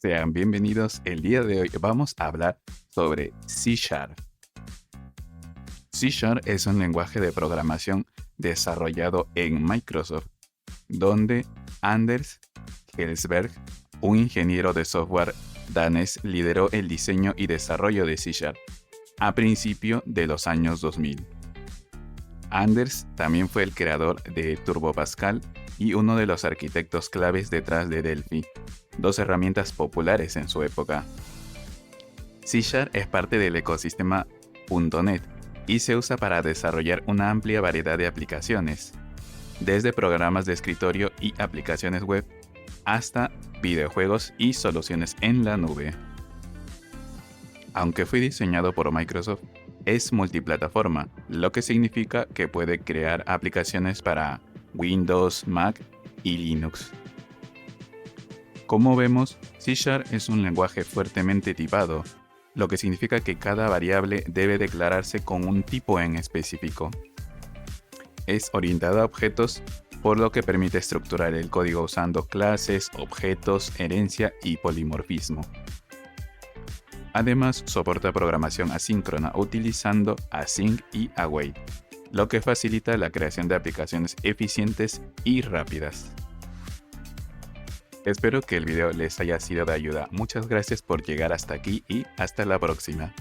Sean bienvenidos. El día de hoy vamos a hablar sobre C Sharp. C Sharp es un lenguaje de programación desarrollado en Microsoft, donde Anders Hellsberg, un ingeniero de software danés, lideró el diseño y desarrollo de C Sharp a principios de los años 2000. Anders también fue el creador de Turbo Pascal y uno de los arquitectos claves detrás de Delphi, dos herramientas populares en su época. C Sharp es parte del ecosistema .NET y se usa para desarrollar una amplia variedad de aplicaciones, desde programas de escritorio y aplicaciones web hasta videojuegos y soluciones en la nube. Aunque fue diseñado por Microsoft, es multiplataforma, lo que significa que puede crear aplicaciones para Windows, Mac y Linux. Como vemos, C# es un lenguaje fuertemente tipado, lo que significa que cada variable debe declararse con un tipo en específico. Es orientado a objetos, por lo que permite estructurar el código usando clases, objetos, herencia y polimorfismo. Además, soporta programación asíncrona utilizando async y await, lo que facilita la creación de aplicaciones eficientes y rápidas. Espero que el video les haya sido de ayuda. Muchas gracias por llegar hasta aquí y hasta la próxima.